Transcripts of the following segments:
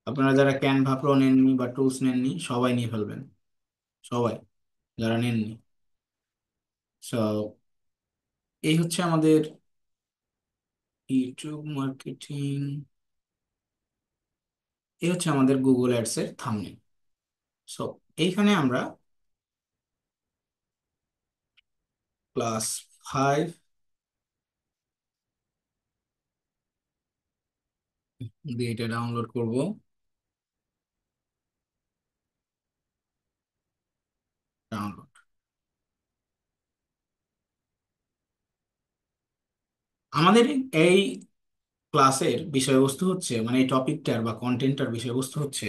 আপনারা যারা Canva pro নেননি বা টুলস নেননি সবাই নিয়ে ফেলবেন, সবাই যারা নেননি। সো এই হচ্ছে আমাদের ইউটিউব মার্কেটিং, এই হচ্ছে আমাদের গুগল অ্যাডস এর থাম্বনেল। সো এইখানে আমরা ক্লাস 5 দিয়ে এটা ডাউনলোড করব। ডাউনলোড। আমাদের এই ক্লাসের বিষয়বস্তু হচ্ছে, মানে এই টপিকটার বা কন্টেন্টটার বিষয়বস্তু হচ্ছে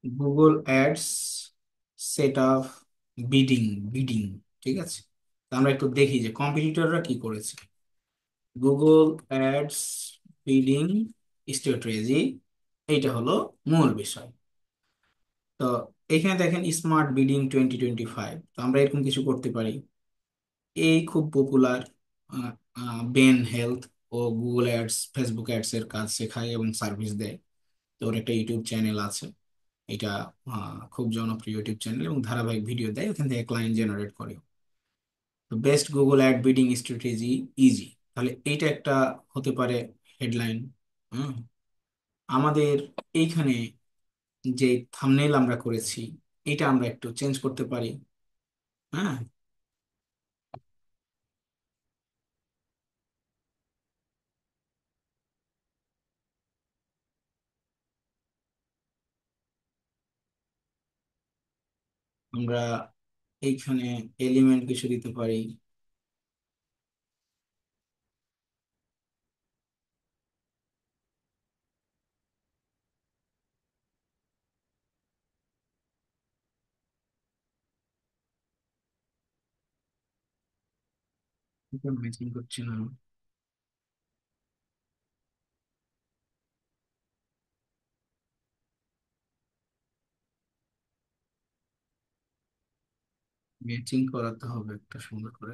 Google ads set up, bidding bidding ঠিক আছে। তো আমরা একটু দেখি যে কম্পিটিটররা কি করেছে। গুগল অ্যাডস বিডিং স্ট্র্যাটেজি, এইটা হলো মূল বিষয়। তো এখানে দেখেন স্মার্ট বিডিং 2025, তো আমরা এরকম কিছু করতে পারি। এই খুব পপুলার, বেন হেলথ ও গুগল অ্যাডস ফেসবুক অ্যাডস এর কাজ শেখায় এবং সার্ভিস দেয়। তো ওর একটা ইউটিউব চ্যানেল আছে। এটা খুব জনপ্রিয় ইউটিউব চ্যানেল এবং ধারাবাহিক ভিডিও দেয়, ওখান থেকে ক্লায়েন্ট জেনারেট করে। তো best Google ad bidding strategy easy, তাহলে এইটা একটা হতে পারে হেডলাইন। হুম। আমাদের এইখানে যে থাম্বনেল আমরা করেছি, এটা আমরা একটু চেঞ্জ করতে পারি। হ্যাঁ, আমরা এইখানে এলিমেন্ট কিছু দিতে পারি। ম্যাচিং করছে না। ম্যাচিং করাতে হবে একটা সুন্দর করে।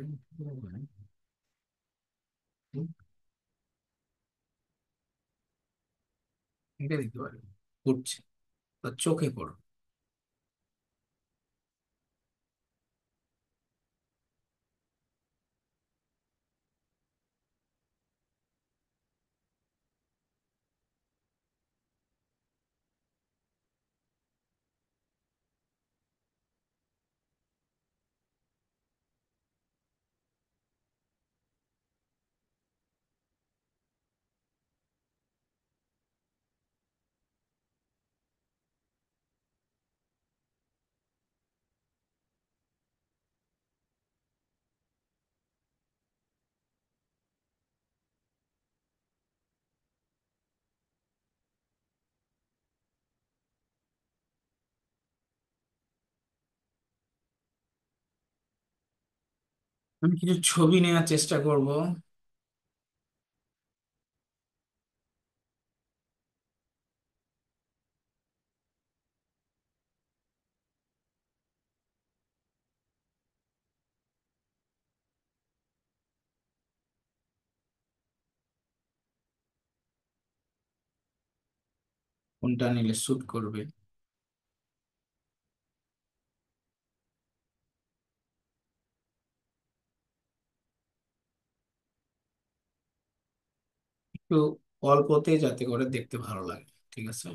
এটা দিতে পারি, করছে, তার চোখে পড়ো। আমি কিছু ছবি নেওয়ার চেষ্টা করব। কোনটা নিলে শুট করবে। একটু অল্পতে যাতে করে দেখতে ভালো লাগে, ঠিক আছে।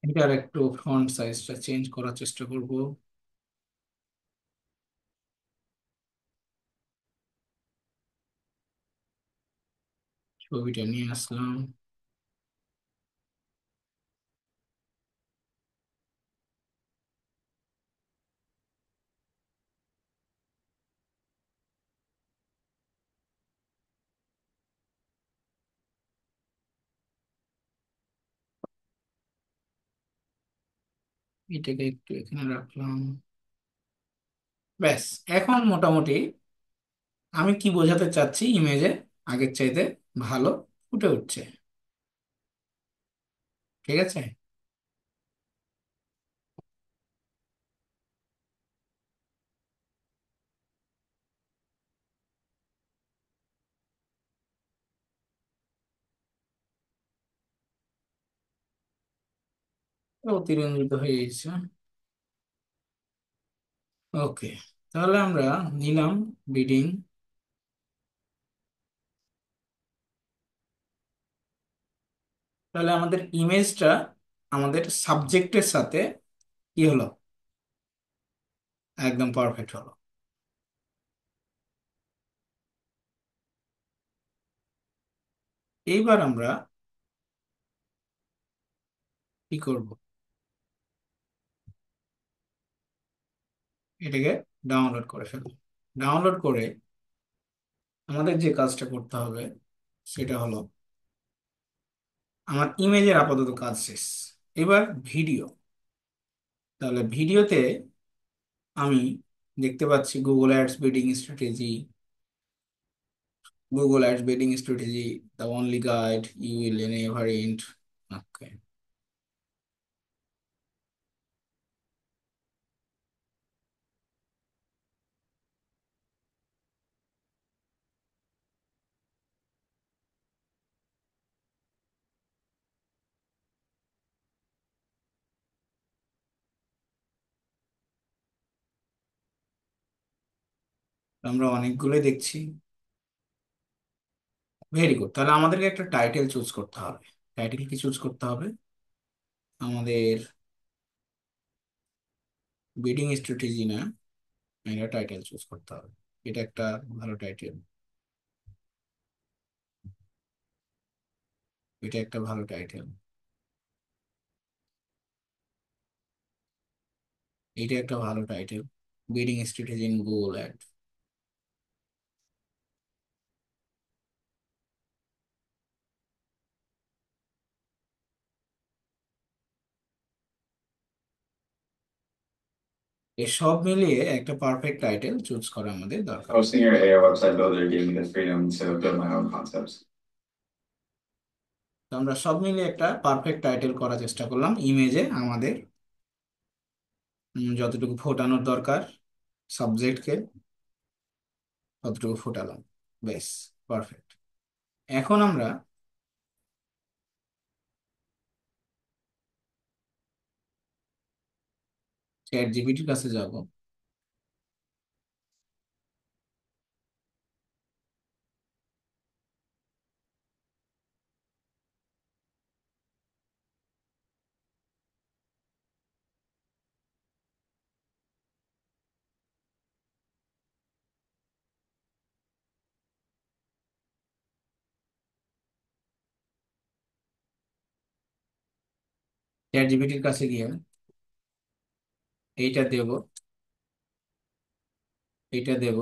এটার একটু ফন্ট সাইজটা চেঞ্জ করার চেষ্টা করব। ছবিটা নিয়ে আসলাম। এটাকে একটু এখানে রাখলাম। ব্যাস। এখন মোটামুটি আমি কি বোঝাতে চাচ্ছি ইমেজে আগের চাইতে ভালো ফুটে উঠছে। ঠিক আছে। অতিরঞ্জিত হয়ে গেছে। ওকে, তাহলে আমরা নিলাম বিডিং। তাহলে আমাদের ইমেজটা আমাদের সাবজেক্টের সাথে কি হলো, একদম পারফেক্ট হলো। এইবার আমরা কি করব, এটাকে ডাউনলোড করে ফেলবো। ডাউনলোড করে আমাদের যে কাজটা করতে হবে সেটা হলো, আমার ইমেজের আপাতত কাজ শেষ। এবার ভিডিও। তাহলে ভিডিওতে আমি দেখতে পাচ্ছি Google ads bidding strategy, Google ads bidding strategy, the only guide you will never end. Okay, আমরা অনেকগুলোই দেখছি। Very good. তাহলে আমাদেরকে একটা টাইটেল চুজ করতে হবে। টাইটেল কি চুজ করতে হবে? আমাদের বিডিং স্ট্র্যাটেজি না, এটা টাইটেল চুজ করতে হবে। এটা একটা ভালো টাইটেল। এটা একটা ভালো টাইটেল। এটা একটা ভালো title. Bidding strategy in Google ad. এই সব মিলিয়ে একটা পারফেক্ট টাইটেল চুজ করা আমাদের দরকার। Hosting your AI website builder gave me the freedom to build my own concepts. তো আমরা সব মিলিয়ে একটা পারফেক্ট টাইটেল করার চেষ্টা করলাম। ইমেজে আমাদের যতটুকু ফোটানোর দরকার সাবজেক্টকে ততটুকু ফোটালাম। বেশ, পারফেক্ট। এখন আমরা চ্যাট জিপিটির কাছে যাব। চ্যাট জিপিটির কাছে গিয়ে এইটা দেব, এইটা দেব,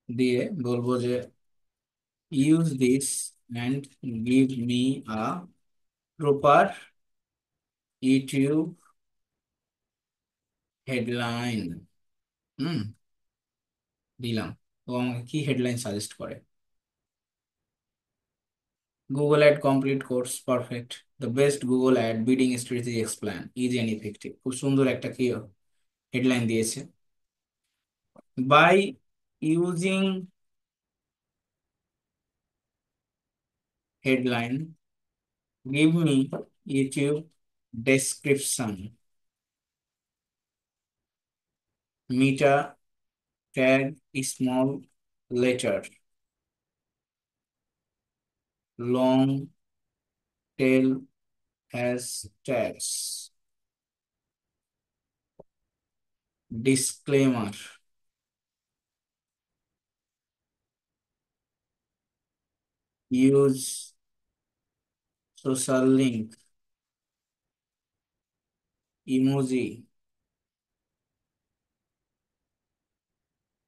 দিয়ে বলবো যে use this and give me a proper YouTube headline. হুম, দিলাম। ও আমাকে কি হেডলাইন সাজেস্ট করে? Google ad complete course perfect, the best Google ad bidding strategy explain easy and effective. খুব সুন্দর একটা কি হেডলাইন দিয়েছে। By using headline give me YouTube description, meta tag small letter long Tell hashtags. Disclaimer. Use social link, emoji,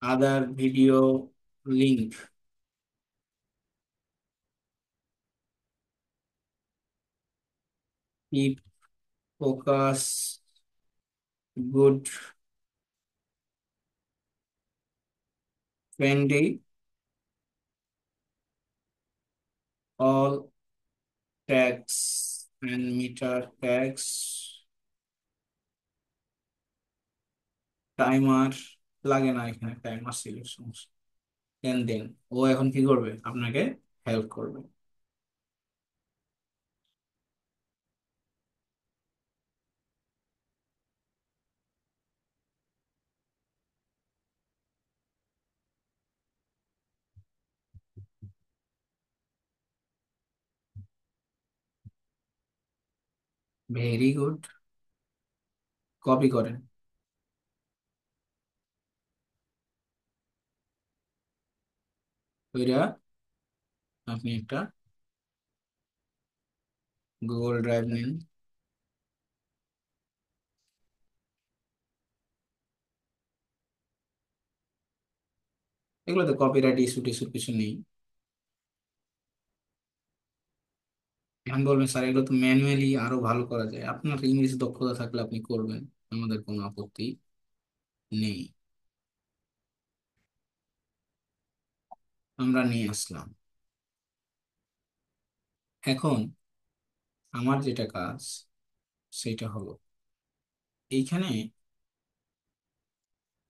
other video link. Keep focus, good, friendly, all tags and meta tags. Timer লাগে না, এখানে timer selection. দেন ও এখন কি করবে, আপনাকে help করবে। Very good. Copy করেন। ওইটা আপনি একটা গুগল ড্রাইভ নিন। এগুলোতে কপিরাইট ইস্যু টিস্যু কিছু নেই। এখন বলবেন স্যার এগুলো তো ম্যানুয়ালি আরো ভালো করা যায়, আপনার ইংলিশ দক্ষতা থাকলে আপনি করবেন, আমাদের কোনো আপত্তি নেই। আমরা নিয়ে আসলাম। এখন আমার যেটা কাজ সেটা হলো এইখানে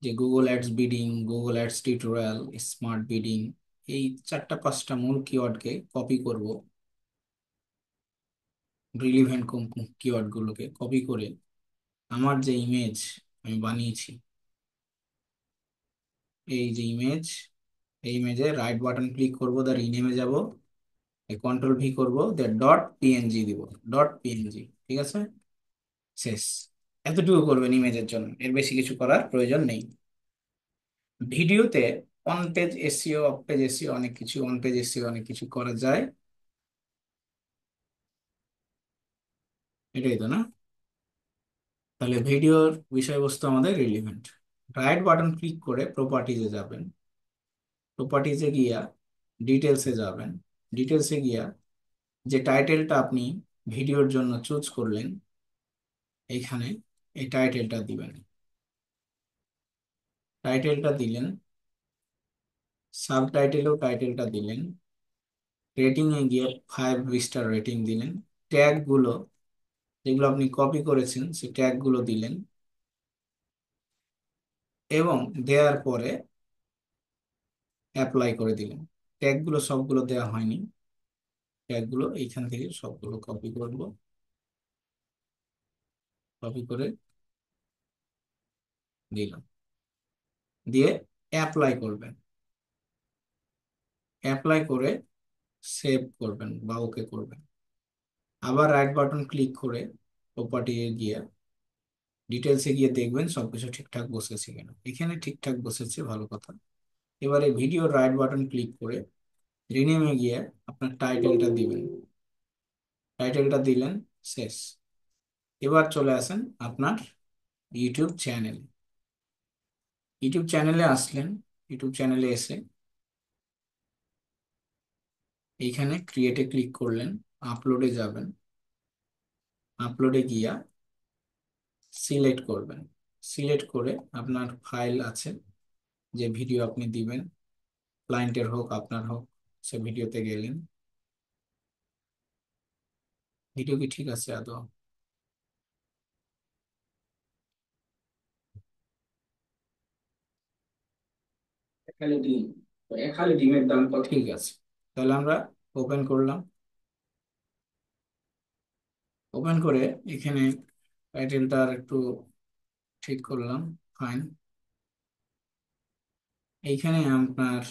যে Google ads bidding, Google ads tutorial, smart bidding, এই চারটা পাঁচটা মূল কিওয়ার্ডকে কপি করব। রিলিভেন্ট কিওয়ার্ড গুলোকে কপি করে আমার যে ইমেজ আমি বানিয়েছি, এই যে ইমেজ, এই ইমেজে রাইট বাটন ক্লিক করব, দা রিনেমে যাব, কন্ট্রোল ভি করব, দে ডট পিএনজি দিব, ডট পিএনজি। ঠিক আছে, শেষ। এতটুকু করবেন ইমেজের জন্য, এর বেশি কিছু করার প্রয়োজন নেই। ভিডিওতে on page SEO, of page SEO অনেক কিছু, অন পেজ এসইও অনেক কিছু করা যায়। এটাই তো না? তাহলে ভিডিওর বিষয়বস্তু আমাদের রিলিভেন্ট। রাইট বাটন ক্লিক করে প্রপার্টিজে যাবেন, প্রপার্টিজে গিয়া ডিটেলসে যাবেন, ডিটেলসে গিয়া যে টাইটেলটা আপনি ভিডিওর জন্য চুজ করলেন, এইখানে এই টাইটেলটা দিবেন। টাইটেলটা দিলেন, সাব টাইটেলেও টাইটেলটা দিলেন, রেটিং এ গিয়ে 5 স্টার রেটিং দিলেন। ট্যাগ গুলো যেগুলো আপনি কপি করেছেন সেই ট্যাগ গুলো দিলেন, এবং দেওয়ার পরে অ্যাপ্লাই করে দিলেন। ট্যাগ গুলো সবগুলো দেওয়া হয়নি, ট্যাগ গুলো এইখান থেকে সবগুলো কপি করব, কপি করে দিলাম, দিয়ে অ্যাপ্লাই করবেন। অ্যাপ্লাই করে সেভ করবেন বা ওকে করবেন। আবার রাইট বাটন ক্লিক করে প্রপার্টি গিয়ে ডিটেলসে গিয়ে দেখবেন সবকিছু ঠিকঠাক বসেছে কিনা। এখানে ঠিকঠাক বসেছে, ভালো কথা। এবারে ভিডিও রাইট বাটন ক্লিক করে রিনেমে গিয়ে আপনার টাইটেলটা দিবেন, টাইটেলটা দিলেন, শেষ। এবার চলে আসেন আপনার ইউটিউব চ্যানেলে। ইউটিউব চ্যানেলে আসলেন, ইউটিউব চ্যানেলে এসে এইখানে ক্রিয়েটে ক্লিক করলেন, আপলোডে যাবেন, আপলোডে গিয়া সিলেক্ট করবেন। সিলেক্ট করে আপনার ফাইল আছে, যে ভিডিও আপনি দিবেন, ক্লায়েন্টের হোক আপনার হোক, সে ভিডিওতে গেলেন। ভিডিও কি ঠিক আছে আদৌ? খালি ডিম, খালি ডিমের দাম কত? ঠিক আছে, তাহলে আমরা ওপেন করলাম। ওপেন করে এখানে টাইটেলটা আর একটু ঠিক করলাম, ফাইন। এইখানে আপনার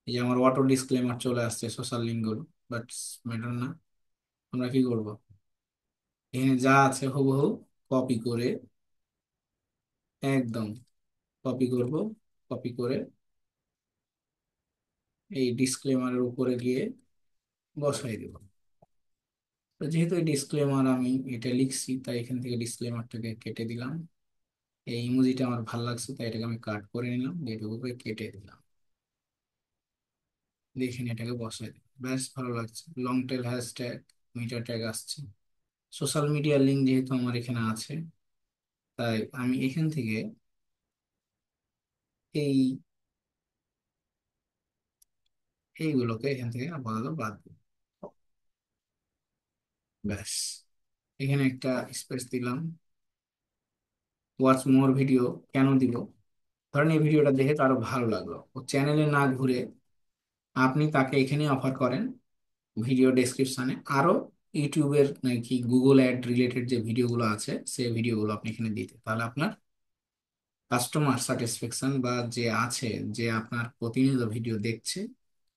এই যে আমার অটো ডিসক্লেমার চলে আসছে সোশ্যাল লিঙ্কগুলো, বাট ম্যাটার না। আমরা কি করব, এখানে যা আছে হুবহু কপি করে, একদম কপি করব, কপি করে এই ডিসক্লেমারের উপরে গিয়ে বসাই দেব। তো যেহেতু এই ডিসক্লেমার আমি এটা লিখছি, তাই এখান থেকে ডিসক্লেমারটাকে কেটে দিলাম। এই ইমোজিটা আমার ভালো লাগছে, তাই এটাকে আমি কাট করে নিলাম, এটুকুকে কেটে দিলাম। দেখেন এটাকে বসাই দিলাম, বেশ ভালো লাগছে। Long tail hashtag, meta tag আসছে। সোশ্যাল মিডিয়ার লিঙ্ক যেহেতু আমার এখানে আছে, তাই আমি এখান থেকে এই এইগুলোকে এখান থেকে আপাতত বাদ দিই। ব্যাস, এখানে একটা স্পেস দিলাম। ওয়াচ মোর ভিডিও কেন দিব? ধরেন এই ভিডিওটা দেখে কারো ভালো লাগলো, ও চ্যানেলে না ঘুরে আপনি তাকে এখানে অফার করেন ভিডিও ডেসক্রিপশনে আরো ইউটিউবের নাকি গুগল অ্যাড রিলেটেড যে ভিডিওগুলো আছে সেই ভিডিওগুলো আপনি এখানে দিতে, তাহলে আপনার কাস্টমার স্যাটিসফ্যাকশন বা যে আছে, যে আপনার প্রতিনিয়ত ভিডিও দেখছে,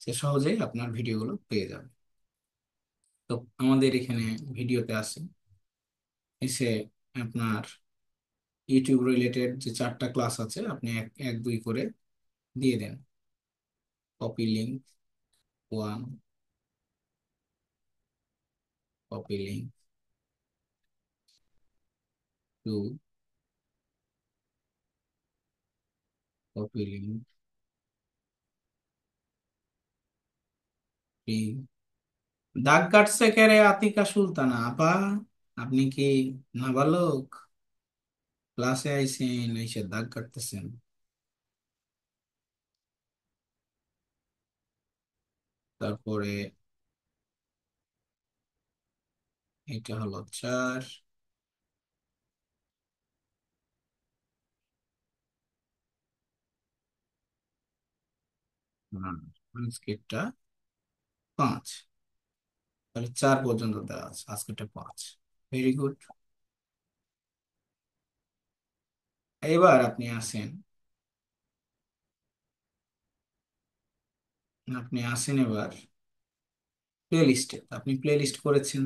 সে সহজেই আপনার ভিডিওগুলো পেয়ে যাবে। তো আমাদের এখানে ভিডিওতে আছে, এসে আপনার ইউটিউব রিলেটেড যে 4টা ক্লাস আছে আপনি এক এক দুই করে দিয়ে দেন। Copy link one, copy link two, copy link three. দাগ কাটছে কে রে আতিকা সুলতানা আপা? আপনি কি নাবালক? ক্লাসে আইসেন, এসে দাগ কাটতেছেন? তারপরে এটা হলো 4, আজকেরটা 5, তাহলে 4 পর্যন্ত দেওয়া আছে, আজকেরটা 5। Very good. এবার আপনি আসেন, এবার প্লে লিস্টে। আপনি প্লে লিস্ট করেছেন,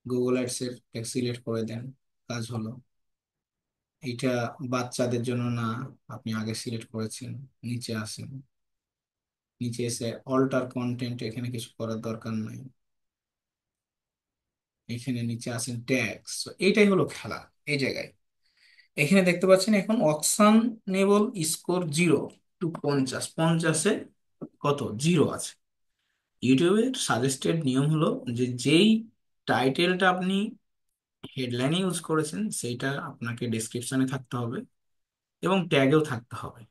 গুগল অ্যাডস এর সিলেক্ট করে দেন। কাজ হলো, এইটা বাচ্চাদের জন্য না, আপনি আগে সিলেক্ট করেছেন। নিচে আসেন, নিচে এসে অল্টার কন্টেন্ট, এখানে কিছু করার দরকার নাই। এখানে নিচে আসেন ট্যাগস, এইটাই হলো খেলা। এই জায়গায় এখানে দেখতে পাচ্ছেন এখন অকশন নেবল স্কোর 0 to 50, 50-এ কত জিরো আছে। ইউটিউবের সাজেস্টেড নিয়ম হলো যে যেই টাইটেলটা আপনি হেডলাইনে ইউজ করেছেন সেইটা আপনাকে ডেসক্রিপশনে থাকতে হবে এবং ট্যাগেও থাকতে হবে।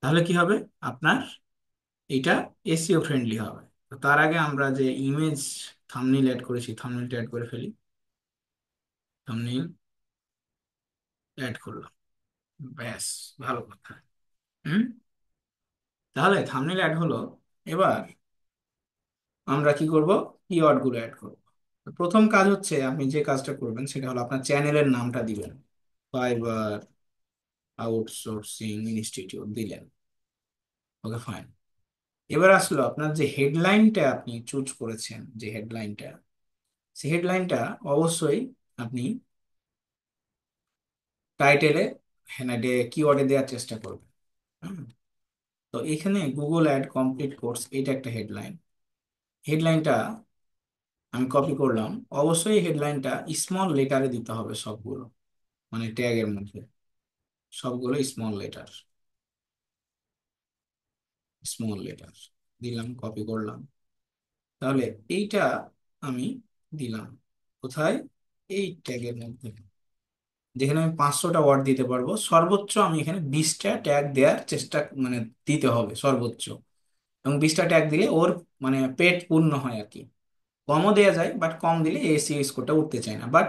তাহলে কি হবে, আপনার এটা এসইও ফ্রেন্ডলি হবে। তো তার আগে আমরা যে ইমেজ থাম্বনেইল অ্যাড করেছি, থাম্বনেইলটা অ্যাড করে ফেলি। থাম্বনেইল অ্যাড করলাম, ব্যাস, ভালো কথা। হুম, তাহলে থাম্বনেইল অ্যাড হলো। এবার আমরা কি করব, কিওয়ার্ড গুলো অ্যাড করব। তো প্রথম কাজ হচ্ছে, আপনি যে কাজটা করবেন সেটা হলো আপনার চ্যানেলের নামটা দিবেন। ফাইবার আউটসোর্সিং ইনস্টিটিউট দিলেন, ওকে ফাইন। এবার আসলো আপনার যে হেডলাইনটা আপনি চুজ করেছেন, যে হেডলাইনটা, সেই হেডলাইনটা অবশ্যই আপনি টাইটেলে, হ্যাঁ, কিওয়ার্ডে দেওয়ার চেষ্টা করবেন। হুম, তো এখানে গুগল অ্যাড কমপ্লিট কোর্স, এটা একটা হেডলাইন। হেডলাইনটা আমি কপি করলাম। অবশ্যই হেডলাইনটা স্মল লেটারে দিতে হবে সবগুলো, মানে ট্যাগের মধ্যে সবগুলো স্মল লেটার, স্মল লেটার দিলাম, কপি করলাম। তাহলে এইটা আমি দিলাম কোথায়, এই ট্যাগের মধ্যে, যেখানে আমি 500টা ওয়ার্ড দিতে পারবো। সর্বোচ্চ আমি এখানে 20টা ট্যাগ দেওয়ার চেষ্টা, মানে দিতে হবে সর্বোচ্চ। এবং 20টা ট্যাগ দিলে ওর মানে পেট পূর্ণ হয় আর কি। কমও দেওয়া যায়, বাট কম দিলে এসিও স্কোরটা উঠতে চায় না। বাট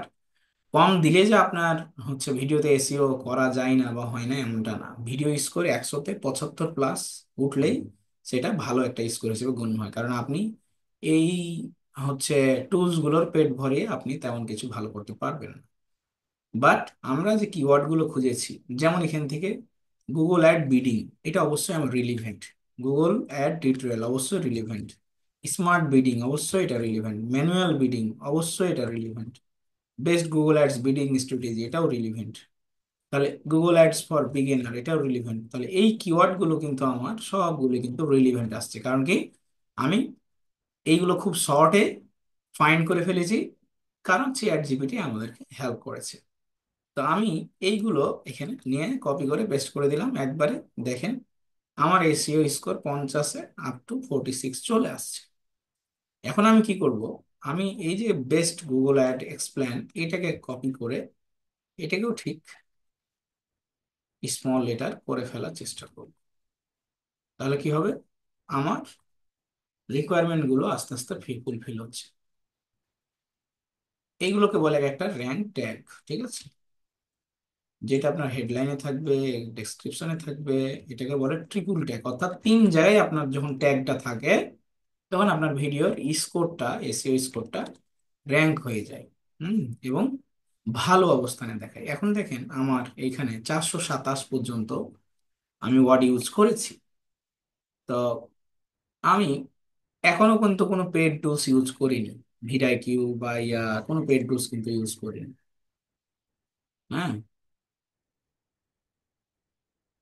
কম দিলে যে আপনার হচ্ছে ভিডিওতে এসিও করা যায় না বা হয় না এমনটা না। ভিডিও স্কোর 100-তে 75+ উঠলেই সেটা ভালো একটা স্কোর হিসেবে গণ্য হয়, কারণ আপনি এই হচ্ছে টুলস গুলোর পেট ভরিয়ে আপনি তেমন কিছু ভালো করতে পারবেন না। বাট আমরা যে কিওয়ার্ড গুলো খুঁজেছি, যেমন এখান থেকে গুগল অ্যাড বিডিং, এটা অবশ্যই আমার রিলিভেন্ট। গুগল অ্যাড টিউটোরিয়াল অবশ্যই রিলিভেন্ট। স্মার্ট বিডিং অবশ্যই এটা রিলিভেন্ট, ম্যানুয়াল বিডিং অবশ্যই এটা relevant, best Google ads bidding strategy এটাও রিলিভেন্ট, তাহলে গুগল অ্যাডস ফর বিগিনার এটাও রিলিভেন্ট। তাহলে এই কিওয়ার্ড গুলো কিন্তু আমার সবগুলো কিন্তু রিলিভেন্ট আসছে, কারণ কি আমি এইগুলো খুব শর্টে ফাইন্ড করে ফেলেছি, কারণ চ্যাট জিপিটি আমাদেরকে হেল্প করেছে। তো আমি এইগুলো এখানে নিয়ে কপি করে পেস্ট করে দিলাম একবারে। দেখেন আমার এসইও স্কোর 50-এ আপ টু 46 চলে আসছে। এখন আমি কি করব, আমি এই যে বেস্ট গুগল অ্যাড এক্সপ্লেন এটাকে কপি করে এটাকেও ঠিক স্মল লেটার করে ফেলার চেষ্টা করব। তাহলে কি হবে, আমার রিকোয়ারমেন্ট গুলো আস্তে আস্তে ফুলফিল হচ্ছে। এইগুলোকে বলে একটা র্যাঙ্ক ট্যাগ, ঠিক আছে, যেটা আপনার হেডলাইনে থাকবে, ডেসক্রিপশনে থাকবে। এটাকে বলে ট্রিপল ট্যাগ, অর্থাৎ 3 জায়গায় আপনার যখন ট্যাগটা থাকে তখন আপনার ভিডিওর স্কোরটা, এসইও স্কোরটা র্যাঙ্ক হয়ে যায়। হুম। এবং ভালো অবস্থানে দেখায়। এখন দেখেন আমার এইখানে 427 পর্যন্ত আমি ওয়ার্ড ইউজ করেছি। তো আমি এখনো কিন্তু কোনো পেড টুলস ইউজ করিনি, ভিডিআইকিউ বা কোনো পেড টুলস কিন্তু ইউজ করিনি। হ্যাঁ,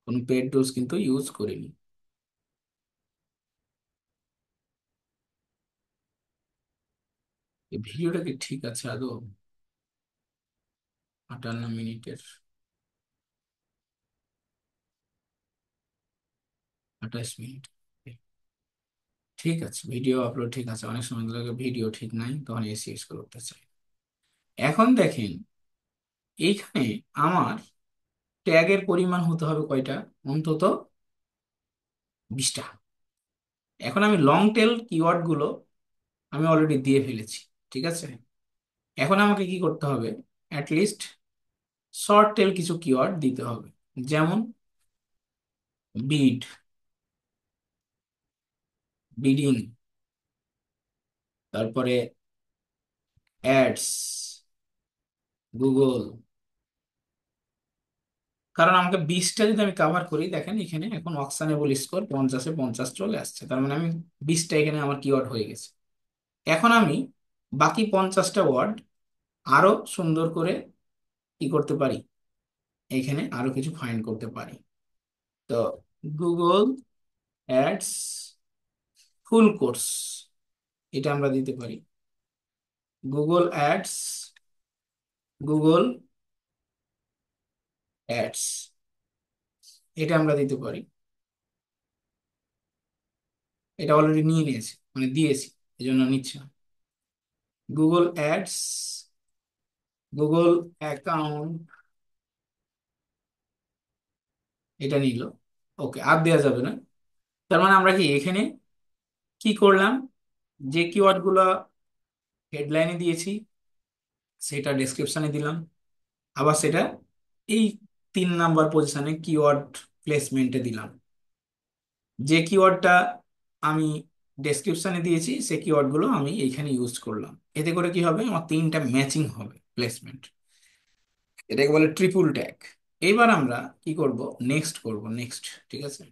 কোনো পেড টুলস কিন্তু ইউজ করিনি। এই ভিডিওটা কি ঠিক আছে আদৌ? 58 মিনিটের, 28 মিনিট। ঠিক আছে, ভিডিও আপলোড ঠিক আছে, অনেক সময় লাগে ভিডিও ঠিক নাই তখন এসি করতে চাই। এখন দেখেন এইখানে আমার ট্যাগের পরিমাণ হতে হবে কয়টা, অন্তত 20টা। এখন আমি লং টেল কিওয়ার্ড গুলো আমি অলরেডি দিয়ে ফেলেছি, ঠিক আছে। এখন আমাকে কি করতে হবে, অ্যাটলিস্ট শর্ট টেল কিছু কিওয়ার্ড দিতে হবে, যেমন বিড, বিডিং, তারপরে অ্যাডস, গুগল। কারণ আমাকে 20টা যদি আমি কাভার করি, দেখেন এখানে এখন অকশানেবল স্কোর 50-এ 50 চলে আসছে, তার মানে আমি 20টা এখানে আমার কিওয়ার্ড হয়ে গেছে। এখন আমি বাকি 50টা ওয়ার্ড আরো সুন্দর করে কি করতে পারি, এখানে আরো কিছু ফাইন্ড করতে পারি। তো গুগল অ্যাডস ফুল কোর্স এটা আমরা দিতে পারি, গুগল অ্যাডস, গুগল অ্যাডস এটা আমরা দিতে পারি। এটা অলরেডি নিয়ে নিয়েছি, মানে দিয়েছি, এই জন্য নিচ্ছে না। গুগল অ্যাডস, গুগল অ্যাকাউন্ট এটা নিল। ওকে, আর দেওয়া যাবে না। তার মানে আমরা কি এখানে কি করলাম, যে কিওয়ার্ড গুলো হেডলাইনে দিয়েছি সেটা ডেসক্রিপশনে দিলাম, আবার সেটা এই 3 নাম্বার পজিশনে কিওয়ার্ড প্লেসমেন্টে দিলাম। যে কিওয়ার্ডটা আমি ডেসক্রিপশনে দিয়েছি সেই কিওয়ার্ড গুলো আমি এইখানে ইউজ করলাম। এতে করে কি হবে, আমার 3টা ম্যাচিং হবে প্লেসমেন্ট। এটাকে বলে ট্রিপল ট্যাগ। এবার আমরা কি করব, নেক্সট করব, নেক্সট, ঠিক আছে।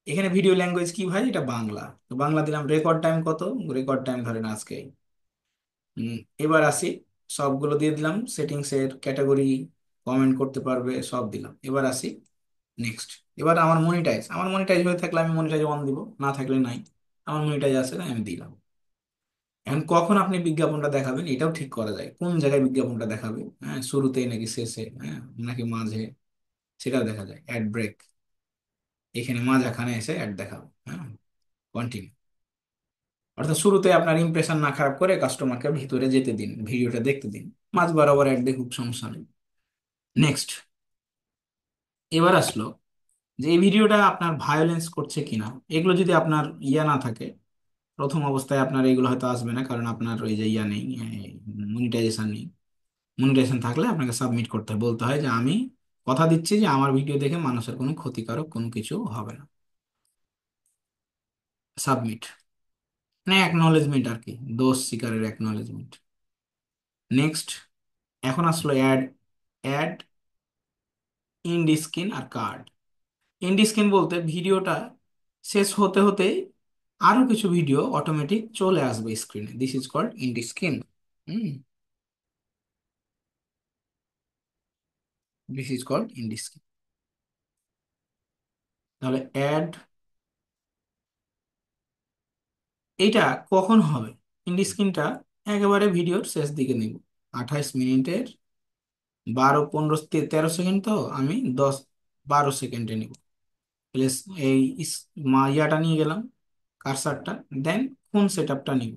এখানে ভিডিও ল্যাঙ্গুয়েজ কি ভাই, এটা বাংলা, তো বাংলা দিলাম। রেকর্ড টাইম কত, রেকর্ড টাইম ধরেন আজকে। হুম, এবার আসি, সবগুলো দিয়ে দিলাম, সেটিংস এর ক্যাটাগরি, কমেন্ট করতে পারবে সব দিলাম। এবার আসি নেক্সট। এবার আমার মনিটাইজ, আমার মনিটাইজ হয়ে থাকলে আমি মনিটাইজ অন দিব, না থাকলে নাই। আমার মনিটাইজ আছে না, আমি দিলাম। এখন কখন আপনি বিজ্ঞাপনটা দেখাবেন এটাও ঠিক করা যায়, কোন জায়গায় বিজ্ঞাপনটা দেখাবে, হ্যাঁ, শুরুতেই নাকি শেষে, হ্যাঁ, নাকি মাঝে, সেটাও দেখা যায়। অ্যাড ব্রেক, এখানে মাঝখানে এসে অ্যাড দেখাবে, হ্যাঁ, কন্টিনিউ। অর্থাৎ শুরুতে আপনার ইমপ্রেশন না খারাপ করে কাস্টমারকে ভিতরে যেতে দিন, ভিডিওটা দেখতে দিন, মাঝ বরাবর অ্যাড দেখুক, সমস্যা নেই। নেক্সট। এবার আসলো যে এই ভিডিওটা আপনার ভায়োলেন্স করছে কিনা। এগুলো যদি আপনার না থাকে, প্রথম অবস্থায় আপনার এগুলো হয়তো আসবে না, কারণ আপনার ওই যে নেই, মনিটাইজেশন নেই। মনিটাইজেশন থাকলে আপনাকে সাবমিট করতে হয়, বলতে হয় যে আমি কথা দিচ্ছি যে আমার ভিডিও দেখে মানুষের কোনো ক্ষতিকারক কোনো কিছু হবে না। সাবমিট, মানে অ্যাকনলেজমেন্ট আর কি, দোষ স্বীকারের অ্যাকনলেজমেন্ট। নেক্সট। এখন আসলো add, add ইন্ড screen R card. And screen বলতে ভিডিওটা শেষ হতে হতে আরো কিছু ভিডিও অটোমেটিক চলে আসবে স্ক্রিনে, this is called end screen. Hmm, this is called end screen. তাহলে অ্যাড, এইটা কখন হবে? ইন্ড স্ক্রিনটা একেবারে ভিডিওর শেষ দিকে নিব, 28 মিনিটের 13 সেকেন্ড, তো আমি 12 সেকেন্ডে নিব। প্লেস, এই ইয়াটা নিয়ে গেলাম, কারসারটা। দেন কোন সেট আপটা নিব?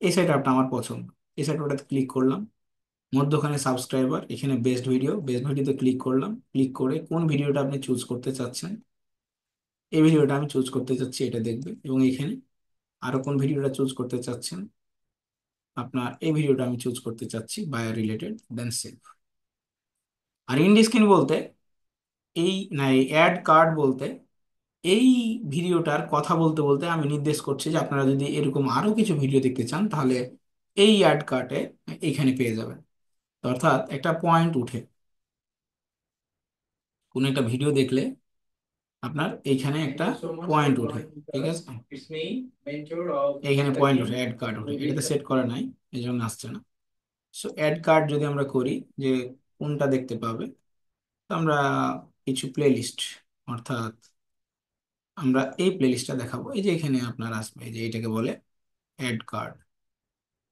এই সেট আপটা আমার পছন্দ, এই সেট আপটাতে ক্লিক করলাম। মধ্যখানে সাবস্ক্রাইবার, এখানে বেস্ট ভিডিও, বেস্ট ভিডিওতে ক্লিক করলাম। ক্লিক করে কোন ভিডিওটা আপনি চুজ করতে চাচ্ছেন, এই ভিডিওটা আমি চুজ করতে চাচ্ছি, এটা দেখবে। এবং এখানে আরো কোন ভিডিওটা চুজ করতে চাচ্ছেন, আপনার এই ভিডিওটা আমি চুজ করতে চাচ্ছি, বায়ার রিলেটেড, দেন সেভ। আর ইন্ড স্ক্রিন বলতে এই, না, এই অ্যাড কার্ড বলতে এই ভিডিওটার কথা বলতে বলতে আমি নির্দেশ করছি যে আপনারা যদি এরকম আরো কিছু ভিডিও দেখতে চান, তাহলে এই অ্যাড কার্টে এইখানে পেয়ে যাবেন। তো অর্থাৎ একটা পয়েন্ট উঠে, কোন একটা ভিডিও দেখলে আপনার এইখানে Thank একটা you so much for point উঠে, joining ঠিক us. আছে? It's me, mentor of এইখানে the পয়েন্ট team, উঠে, অ্যাড কার্ড উঠে, এটাতে Rohit. সেট করা নাই, এই জন্য আসছে না। সো অ্যাড কার্ড যদি আমরা করি, যে কোনটা দেখতে পাবে, তো আমরা কিছু প্লে লিস্ট, অর্থাৎ আমরা এই প্লে লিস্টটা দেখাবো। এই যে এখানে আপনার আসবে, এই যে এটাকে বলে অ্যাড কার্ড।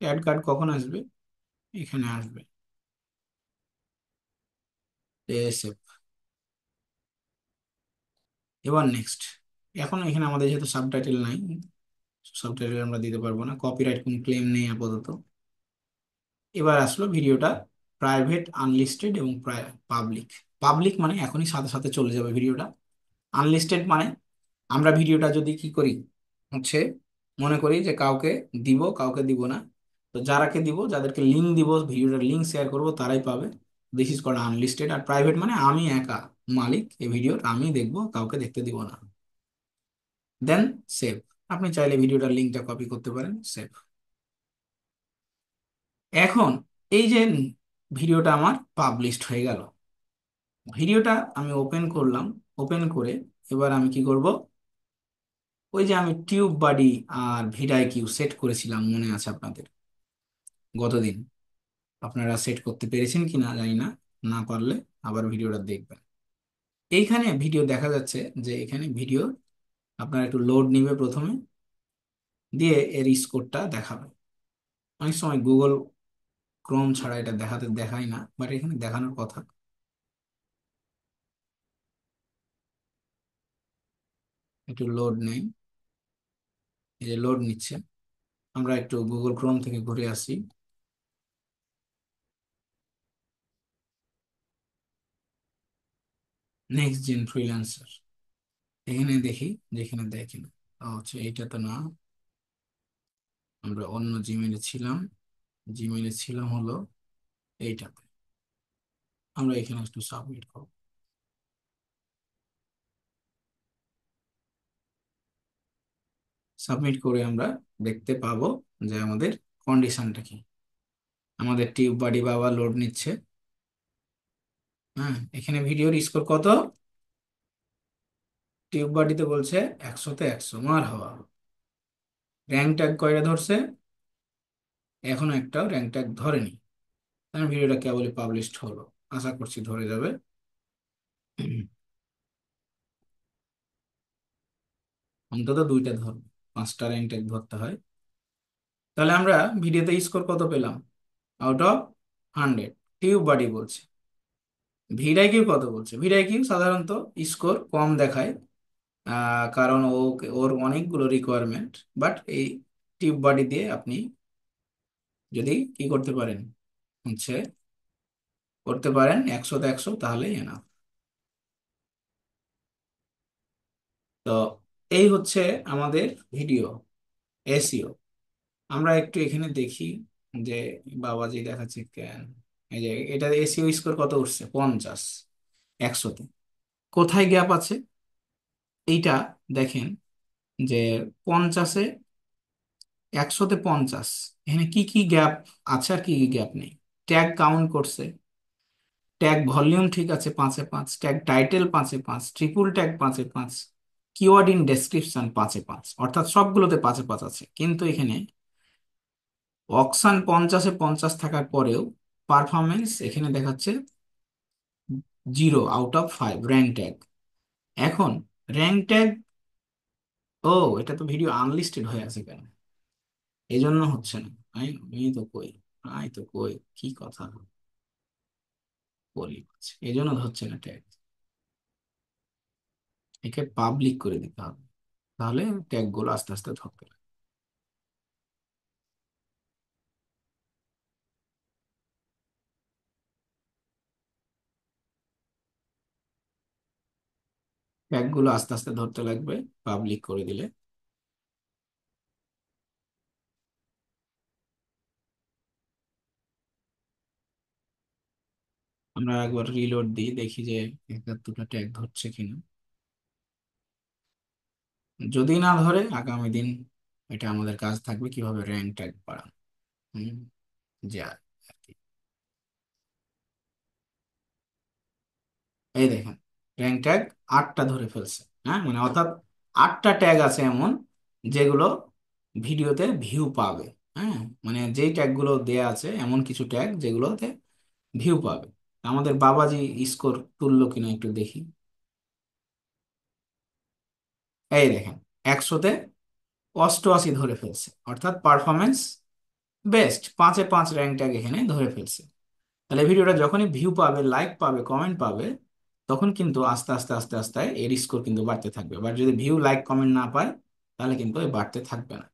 অ্যাড কার্ড কখন আসবে? এখানে আসবে এসএফ। এবার নেক্সট, এখন এখানে আমাদের যেহেতু সাবটাইটেল নাই, সাবটাইটেল আমরা দিতে পারবো না, কপিরাইট কোনো ক্লেম নেই আপাতত। এবার আসলো ভিডিওটা প্রাইভেট, আনলিস্টেড এবং পাবলিক। পাবলিক মানে এখনই সাথে সাথে চলে যাবে ভিডিওটা। আনলিস্টেড মানে আমরা ভিডিওটা যদি কি করি, হচ্ছে মনে করি যে কাউকে দিব, কাউকে দিব না, তো যারাকে দিব, যাদেরকে লিঙ্ক দিব, ভিডিওটার লিঙ্ক শেয়ার করব, তারাই পাবে। This is called unlisted. আর প্রাইভেট মানে আমি একা মালিক এই ভিডিওর, আমি দেখবো, কাউকে দেখতে দিব না। দেন সেভ। আপনি চাইলে ভিডিওটার লিঙ্কটা কপি করতে পারেন, সেভ। এখন এই যে ভিডিওটা আমার পাবলিশড হয়ে গেল, ভিডিওটা আমি ওপেন করলাম। ওপেন করে এবার আমি কি করব, ওই যে আমি টিউব বাডি আর ভিডাইকিউ সেট করেছিলাম, মনে আছে আপনাদের গতদিন? আপনারা সেট করতে পেরেছেন কিনা জানি না, না পারলে আবার ভিডিওটা দেখবেন। এইখানে ভিডিও দেখা যাচ্ছে যে এখানে ভিডিও আপনার একটু লোড নিবে প্রথমে, দিয়ে এর স্কোরটা দেখাবে। অনেক সময় গুগল ক্রোম ছাড়া এটা দেখায় না, বাট এখানে দেখানোর কথা। একটু লোড নেই, এই যে লোড নিচ্ছে। আমরা একটু গুগল ক্রোম থেকে ঘুরে আসি। নেক্সট জেন ফ্রিল্যান্সার, এখানে দেখি, যেখানে দেখি না, হচ্ছে এইটা তো না, আমরা অন্য জিমেলে ছিলাম। জিমেলে ছিলাম হলো এইটাতে। আমরা এখানে একটু সাবমিট করব। সাবমিট করে আমরা দেখতে পাবো যে আমাদের কন্ডিশনটা কি। আমাদের টিউব বাডি বাবা লোড নিচ্ছে। হ্যাঁ, এখানে ভিডিওর স্কোর কত? টিউব বাডিতে বলছে 100-তে 100, মার হওয়া। র্যাঙ্ক ট্যাগ কয়টা ধরছে? এখনো একটাও র্যাঙ্ক ট্যাগ ধরেনি। কারণ ভিডিওটা কেবলই পাবলিশড হলো, আশা করছি ধরে যাবে। অন্তত দুইটা ধরবে, 5টা র্যাঙ্ক ট্যাগ ধরতে হয়। তাহলে আমরা ভিডিওতে স্কোর কত পেলাম? Out of 100। টিউব বাডি বলছে। ভিডাইকিউ কত বলছে? ভিডাইকিউ সাধারণত স্কোর কম দেখায়, কারণ ওর অনেকগুলো রিকোয়ারমেন্ট। বাট এই টিউব বডি দিয়ে আপনি যদি কি করতে পারেন, হচ্ছে করতে পারেন 100-তে 100, তাহলেই এনাফ। তো এই হচ্ছে আমাদের ভিডিও এসইও। আমরা একটু এখানে দেখি যে বাবাজি দেখাচ্ছে কেন। এই যে এটা এসইও স্কোর কত উঠছে? 50 100-তে। কোথায় গ্যাপ আছে এইটা দেখেন, যে 50-এ 100-তে 50, এখানে কি কি গ্যাপ আছে আর কি কি গ্যাপ নেই। ট্যাগ কাউন্ট করছে, ট্যাগ ভলিউম ঠিক আছে 5-এ 5, ট্যাগ টাইটেল 5-এ 5, ট্রিপল ট্যাগ 5-এ 5। কিওয়ার্ড ইন ডেসক্রিপশন 5-এ 5, অর্থাৎ সবগুলোতে 5-এ 5 আছে, কিন্তু এখানে অকশান 50-এ 50 থাকার পরেও পারফরমেন্স এখানে দেখাচ্ছে 0 আউট অফ 5 র্যাঙ্ক ট্যাগ। এখন র্যাঙ্ক ট্যাগ, ও এটা তো ভিডিও আনলিস্টেড হয়ে আছে কেন, এই জন্য হচ্ছে না। আমি তো কই, আমি তো কই কি কথা বলি, এই জন্য ধরছে না ট্যাগ। একে পাবলিক করে দিতে হবে, তাহলে ট্যাগ গুলো আস্তে আস্তে ধরতে লাগবে। ট্যাগ গুলো আস্তে আস্তে ধরতে লাগবে পাবলিক করে দিলে। আমরা একবার রিলোড দিই, দেখি যে একটা দুটো ট্যাগ ধরছে কিনা। যদি না ধরে আগামী দিন এটা আমাদের কাজ থাকবে কিভাবে র্যাঙ্ক ট্যাগ বাড়ানো। হুম, যা আর কি। এই দেখেন, র্যাঙ্ক ট্যাগ 8টা ধরে ফেলছে। হ্যাঁ, মানে অর্থাৎ 8টা ট্যাগ আছে এমন যেগুলো ভিডিওতে ভিউ পাবে। হ্যাঁ, মানে যেই ট্যাগ গুলো দেয়া আছে এমন কিছু ট্যাগ যেগুলোতে ভিউ পাবে। আমাদের বাবাজি স্কোর তুললো কিনা একটু দেখি। এই দেখেন, 100-তে 88 ধরে ফেলছে, অর্থাৎ পারফরমেন্স বেস্ট, 5-এ 5 র্যাঙ্ক ট্যাগ এখানে ধরে ফেলছে। তাহলে ভিডিওটা যখনই ভিউ পাবে, লাইক পাবে, কমেন্ট পাবে, তখন কিন্তু আস্তে আস্তে আস্তে আস্তে এর স্কোর কিন্তু বাড়তে থাকবে। বাট যদি ভিউ, লাইক, কমেন্ট না পায়, তাহলে কিন্তু এ বাড়তে থাকবে না,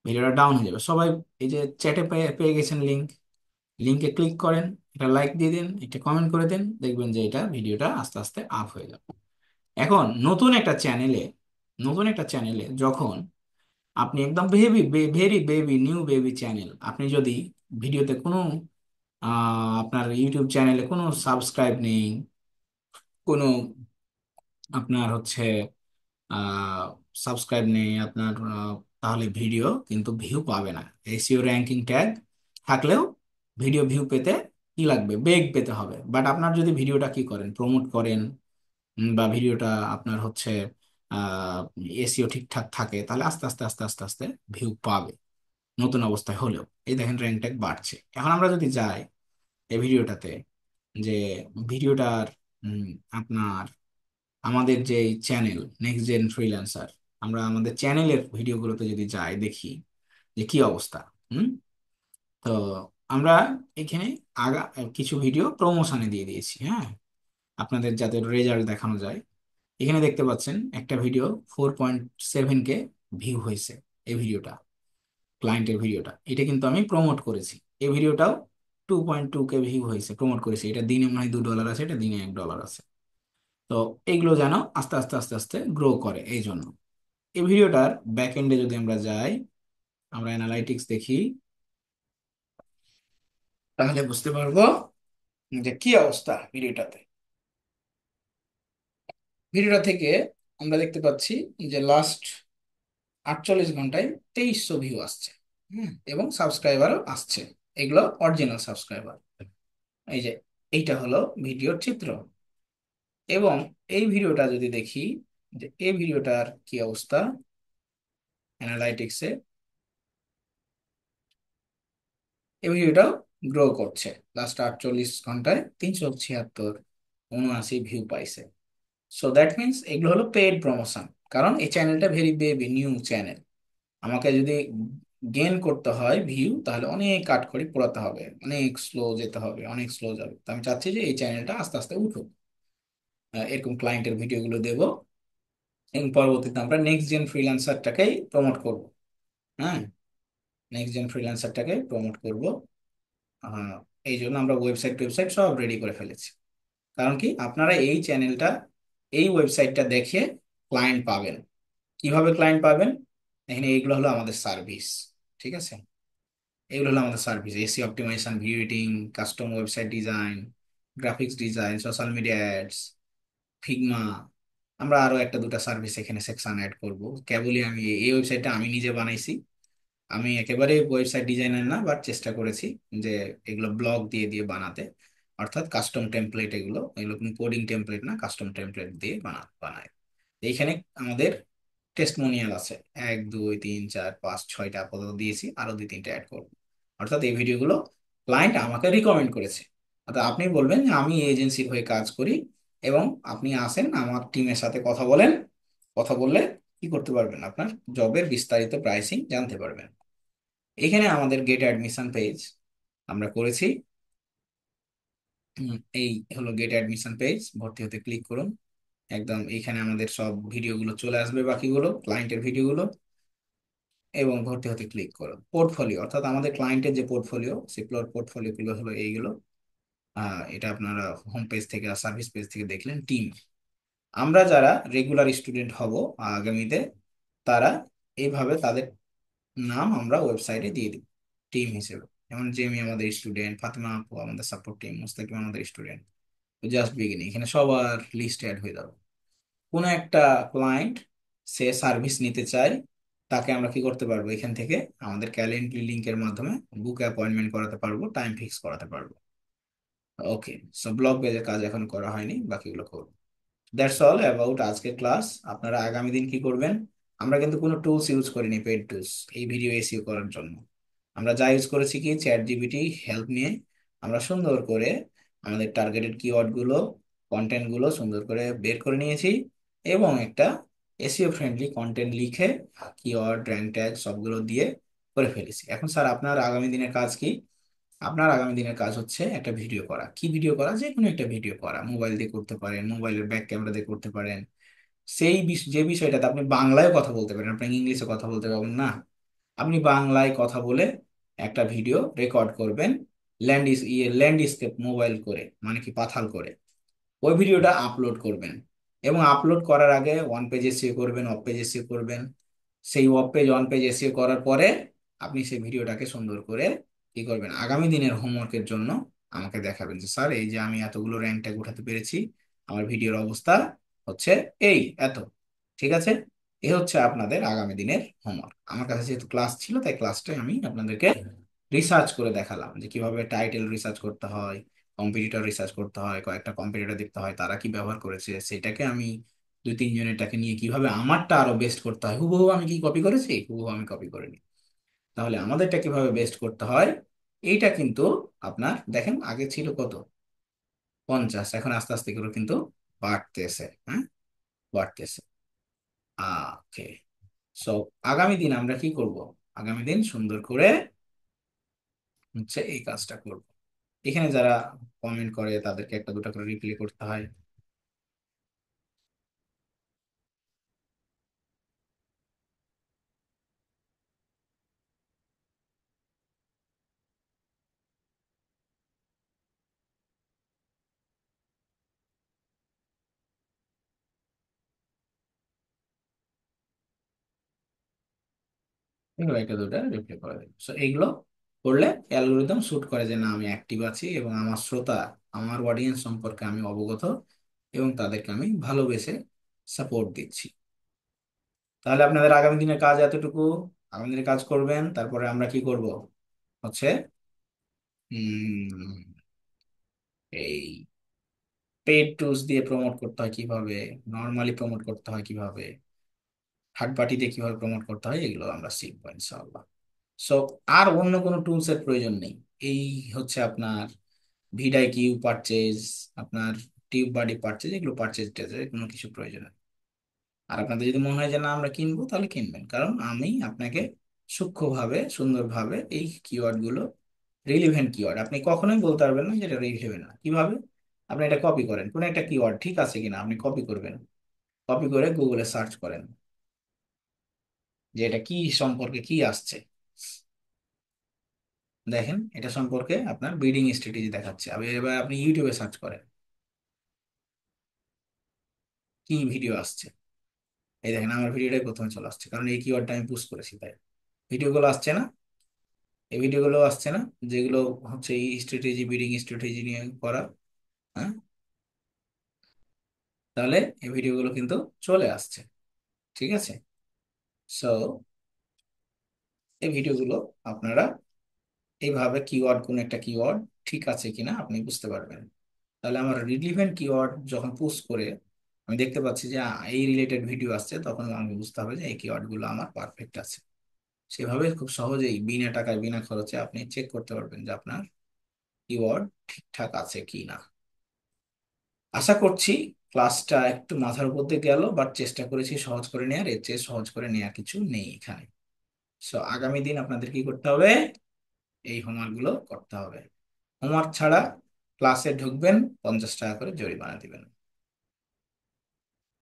ভিডিওটা ডাউন হয়ে যাবে। সবাই এই যে চ্যাটে পেয়ে পেয়ে গেছেন লিঙ্ক, লিঙ্কে ক্লিক করেন, এটা লাইক দিয়ে দিন, এটা কমেন্ট করে দেন, দেখবেন যে এটা ভিডিওটা আস্তে আস্তে আপ হয়ে যাবে। এখন নতুন একটা চ্যানেলে যখন আপনি একদম very baby new baby channel, আপনি যদি ভিডিওতে কোনো আপনার ইউটিউব চ্যানেলে কোনো সাবস্ক্রাইব নেই, কোনো আপনার হচ্ছে সাবস্ক্রাইব নেই আপনার, তাহলে ভিডিও কিন্তু ভিউ পাবে না। এসইও র্যাঙ্কিং ট্যাগ থাকলেও ভিডিও ভিউ পেতে কি লাগবে, বেগ পেতে হবে। বাট আপনার যদি ভিডিওটা কি করেন, প্রমোট করেন, বা ভিডিওটা আপনার হচ্ছে এসইও ঠিকঠাক থাকে, তাহলে আস্তে আস্তে আস্তে আস্তে আস্তে ভিউ পাবে নতুন অবস্থায় হলেও। এই দেখেন র্যাঙ্ক ট্যাগ বাড়ছে। এখন আমরা যদি যাই এই ভিডিওটাতে, যে ভিডিওটার উম, আপনার আমাদের যে চ্যানেল নেক্সট জেন ফ্রিল্যান্সার, আমরা আমাদের চ্যানেলের ভিডিওগুলোতে যদি যাই, দেখি যে কি অবস্থা। হুম, তো আমরা এখানে আগা কিছু ভিডিও প্রমোশনে দিয়ে দিয়েছি। হ্যাঁ, আপনাদের যাতে রেজাল্ট দেখানো যায়। এখানে দেখতে পাচ্ছেন একটা ভিডিও 4.7K ভিউ হয়েছে। এই ভিডিওটা, ক্লায়েন্টের ভিডিওটা, এটা কিন্তু আমি প্রমোট করেছি। এই ভিডিওটাও 2.2K ভিউ হয়েছে, প্রমোট করেছি। এটা দিনে মনে হয় $2 আছে, এটা দিনে $1 আছে। তো এইগুলো যেন আস্তে আস্তে আস্তে আস্তে গ্রো করে, এই জন্য। এই ভিডিওটার ব্যাক এন্ডে যদি আমরা যাই, আমরা অ্যানালাইটিক্স দেখি, তাহলে বুঝতে পারবো যে কি অবস্থা ভিডিওটাতে। ভিডিওটা থেকে আমরা দেখতে পাচ্ছি যে লাস্ট 48 ঘন্টায় 2300 ভিউ আসছে। এবং সাবস্ক্রাইবারও আসছে, এগুলো অরিজিনাল সাবস্ক্রাইবার। এই যে এইটা হলো ভিডিওর চিত্র। এবং এই ভিডিওটা যদি দেখি, যে এই ভিডিওটার কি অবস্থা অ্যানালাইটিক্সে, এই ভিডিওটাও গ্রো করছে। লাস্ট 48 ঘন্টায় 376-79 ভিউ পাইছে। সো দ্যাট মিনস এগুলো হলো পেইড প্রমোশন। কারণ এই চ্যানেলটা ভেরি বেবি নিউ চ্যানেল, আমাকে যদি গেন করতে হয় ভিউ, তাহলে অনেক কাট করে পোড়াতে হবে, অনেক স্লো যেতে হবে, অনেক স্লো যাবে। তো আমি চাচ্ছি যে এই চ্যানেলটা আস্তে আস্তে উঠুক। এরকম ক্লায়েন্টের ভিডিওগুলো দেবো, এবং পরবর্তীতে আমরা নেক্সট জেন ফ্রিল্যান্সারটাকেই প্রমোট করব। হ্যাঁ, নেক্সট জেন ফ্রিল্যান্সারটাকে প্রমোট করব। আহ, এই জন্য আমরা ওয়েবসাইট সব রেডি করে ফেলেছি। কারণ কি, আপনারা এই চ্যানেলটা, এই ওয়েবসাইটটা দেখে ক্লায়েন্ট পাবেন। কিভাবে ক্লায়েন্ট পাবেন, এখানে এইগুলো হলো আমাদের সার্ভিস। ঠিক আছে, এগুলো হলো আমাদের service: SEO optimization, video editing, custom website design, graphics design, social media ads, Figma. আমরা আরো একটা দুটা সার্ভিস এখানে সেকশন অ্যাড করব। কেবলই আমি এই ওয়েবসাইটটা আমি নিজে বানাইছি। আমি একেবারে ওয়েবসাইট ডিজাইনার না, বাট চেষ্টা করেছি যে এগুলো ব্লগ দিয়ে দিয়ে বানাতে। অর্থাৎ কাস্টম টেমপ্লেট, এগুলো এগুলো কোনো কোডিং টেমপ্লেট না, কাস্টম টেমপ্লেট দিয়ে বানায়। এইখানে আমাদের টেস্টমোনিয়াল আছে, 1 2 3 4 5 6টা আপাতত দিয়েছি, আরো 2 3টা অ্যাড করবো। অর্থাৎ এই ভিডিওগুলো ক্লায়েন্ট আমাকে রিকমেন্ড করেছে। অর্থাৎ আপনি বলবেন যে আমি এজেন্সির হয়ে কাজ করি, এবং আপনি আসেন আমার টিমের সাথে কথা বলেন। কথা বললে কি করতে পারবেন, আপনার জবের বিস্তারিত প্রাইসিং জানতে পারবেন। এখানে আমাদের গেট অ্যাডমিশন পেজ আমরা করেছি। এই হলো গেট অ্যাডমিশন পেজ, ভর্তি হতে ক্লিক করুন। একদম এইখানে আমাদের সব ভিডিওগুলো চলে আসবে, বাকিগুলো ক্লায়েন্টের ভিডিওগুলো, এবং ভর্তি হতে ক্লিক করুন। পোর্টফোলিও অর্থাৎ আমাদের ক্লায়েন্টের যে পোর্টফোলিও, সেই পোর্টফোলিও গুলো হলো এইগুলো। এটা আপনারা হোম পেজ থেকে আর সার্ভিস পেজ থেকে দেখলেন। টিম, আমরা যারা রেগুলার স্টুডেন্ট হব আগামীতে, তারা এইভাবে তাদের নাম আমরা ওয়েবসাইটে দিয়ে দিব টিম হিসেবে। যেমন জেমি আমাদের স্টুডেন্ট, ফাতেমা আপু আমাদের সাপোর্ট টিম, মুস্তাকিম আমাদের স্টুডেন্ট, জাস্ট বিগিনিং, এখানে সবার লিস্ট অ্যাড হয়ে যাবে। কোনো একটা ক্লায়েন্ট সে সার্ভিস নিতে চায়, তাকে আমরা কি করতে পারবো, এখান থেকে আমাদের ক্যালেন্ডার লিংকের মাধ্যমে বুক অ্যাপয়েন্টমেন্ট করাতে পারবো, টাইম ফিক্স করাতে পারবো। ওকে, সো ব্লগ পেজের কাজ এখন করা হয়নি, বাকিগুলো করবো। দ্যাটস অল অ্যাবাউট আজকের ক্লাস। আপনারা আগামী দিন কি করবেন, আমরা কিন্তু কোনো টুলস ইউজ করিনি, পেড টুলস, এই ভিডিও এসইও করার জন্য। আমরা যা ইউজ করেছি কি, চ্যাট জিপিটি হেল্প নিয়ে আমরা সুন্দর করে আমাদের টার্গেটেড কিওয়ার্ড গুলো, কন্টেন্ট গুলো সুন্দর করে বের করে নিয়েছি, এবং একটা এসইও ফ্রেন্ডলি কন্টেন্ট লিখে কিওয়ার্ড র্যাঙ্ক ট্যাগ সবগুলো দিয়ে করে ফেলেছি। এখন স্যার আপনার আগামী দিনের কাজ কি? আপনার আগামী দিনের কাজ হচ্ছে একটা ভিডিও করা। কি ভিডিও করা? যে কোনো একটা ভিডিও করা, মোবাইল দিয়ে করতে পারেন, মোবাইলের ব্যাক ক্যামেরা দিয়ে করতে পারেন। সেই যে বিষয়টাতে আপনি বাংলায় কথা বলতে পারেন, আপনি ইংলিশে কথা বলতে পারবেন না, আপনি বাংলায় কথা বলে একটা ভিডিও রেকর্ড করবেন, ল্যান্ডস্কেপ মোবাইল করে, মানে কি পাথাল করে ওই ভিডিওটা আপলোড করবেন। এবং আপলোড করার আগে ওয়ান পেজ এসইও করবেন, অফ পেজ এসইও করবেন। সেই of page on page SEO করার পরে আপনি সেই ভিডিওটাকে সুন্দর করে কি করবেন, আগামী দিনের হোমওয়ার্কের জন্য আমাকে দেখাবেন যে স্যার এই যে আমি এতগুলো র্যাঙ্ক ট্যাগ উঠাতে পেরেছি, আমার ভিডিওর অবস্থা হচ্ছে এই এত। ঠিক আছে, এ হচ্ছে আপনাদের আগামী দিনের হোমওয়ার্ক। আমার কাছে যেহেতু ক্লাস ছিল, তাই ক্লাসটাই আমি আপনাদেরকে রিসার্চ করে দেখালাম যে কিভাবে টাইটেল রিসার্চ করতে হয়, কম্পিটিটর রিসার্চ করতে হয়, কয়েকটা কম্পিটিটর দেখতে হয় তারা কি ব্যবহার করেছে, সেটাকে আমি 2 3 জনেরটাকে নিয়ে কিভাবে আমারটা আরো বেস্ট করতে হয়, হুবহু আমি কি কপি করেছি, হুবহু আমি কপি করিনি, তাহলে আমাদেরটা কিভাবে বেস্ট করতে হয়, এইটা কিন্তু আপনার দেখেন আগে ছিল কত, 50, এখন আস্তে আস্তে করে কিন্তু বাড়তেছে, হ্যাঁ, বাড়তেছে। ওকে, সো আগামী দিন আমরা কি করব, আগামী দিন সুন্দর করে হচ্ছে এই কাজটা করব। এখানে যারা কমেন্ট করে তাদেরকে একটা দুটা করে রিপ্লাই করতে হয়। এগুলো একটা দুটা রিপ্লাই করে দেবে, সো এইগুলো করলে অ্যালগোরিদম শুট করে যে না আমি অ্যাক্টিভ আছি, এবং আমার শ্রোতা, আমার অডিয়েন্স সম্পর্কে আমি অবগত, এবং তাদেরকে আমি ভালোবেসে সাপোর্ট দিচ্ছি। তাহলে আপনাদের আগামী দিনের কাজ এতটুকু। আগামী দিনে কাজ করবেন, তারপরে আমরা কি করব হচ্ছে উম, এই পেড টুলস দিয়ে প্রমোট করতে হয় কিভাবে, নর্মালি প্রমোট করতে হয় কিভাবে, থার্ড পার্টি দিয়ে কিভাবে প্রমোট করতে হয়, এগুলো আমরা শিখবো ইনশাআল্লাহ। সো আর অন্য কোনো টুলস এর প্রয়োজন নেই। এই হচ্ছে আপনার ভিডাই কিউ পারচেজ, আপনার টিউব বাডি পারচেজ, এগুলো পারচেজ কোনো কিছু প্রয়োজন নেই। আর আপনাদের যদি মনে হয় যে না আমরা কিনবো, তাহলে কিনবেন, কারণ আমি আপনাকে সূক্ষ্মভাবে সুন্দরভাবে এই কিওয়ার্ড গুলো, রিলিভেন্ট কিওয়ার্ড, আপনি কখনোই বলতে পারবেন না যেটা রিলিভেন্ট না। কিভাবে? আপনি এটা কপি করেন, কোন একটা কিওয়ার্ড ঠিক আছে কিনা আপনি কপি করবেন, কপি করে গুগলে সার্চ করেন যে এটা কি সম্পর্কে কি আসছে, দেখেন এটা সম্পর্কে আপনার বিডিং স্ট্র্যাটেজি দেখাচ্ছে। এবার আপনি ইউটিউবে সার্চ করেন কি ভিডিও আসছে, এই দেখেন আমার ভিডিওটাই প্রথমে চলে আসছে, কারণ এই কিওয়ার্ডটা আমি পুশ করেছি তাই ভিডিওগুলো আসছে না, এই ভিডিওগুলো আসছে না, যেগুলো হচ্ছে এই স্ট্র্যাটেজি, বিডিং স্ট্র্যাটেজি নিয়ে করা। হ্যাঁ, তাহলে এই ভিডিওগুলো কিন্তু চলে আসছে। ঠিক আছে, সো এই ভিডিওগুলো আপনারা এইভাবে কিওয়ার্ড, কোন একটা কিওয়ার্ড ঠিক আছে কিনা আপনি বুঝতে পারবেন। তাহলে আমার রিলিভেন্ট কিওয়ার্ড যখন পুশ করে আমি দেখতে পাচ্ছি যে এই রিলেটেড ভিডিও আসছে, তখন আমাকে বুঝতে হবে যে এই কিওয়ার্ড গুলো আমার পারফেক্ট আছে। সেভাবে খুব সহজেই বিনা টাকায় বিনা খরচে আপনি চেক করতে পারবেন যে আপনার কিওয়ার্ড ঠিকঠাক আছে কি না। আশা করছি ক্লাসটা একটু মাথার উপর দিয়ে গেল, বাট চেষ্টা করেছি সহজ করে নেওয়ার, এর চেয়ে সহজ করে নেওয়ার কিছু নেই এখানে। সো আগামী দিন আপনাদের কি করতে হবে, এই হোমওয়ার্ক গুলো করতে হবে। হোমওয়ার্ক ছাড়া ক্লাসে ঢুকবেন, 50 টাকা করে জরিমানা দিবেন।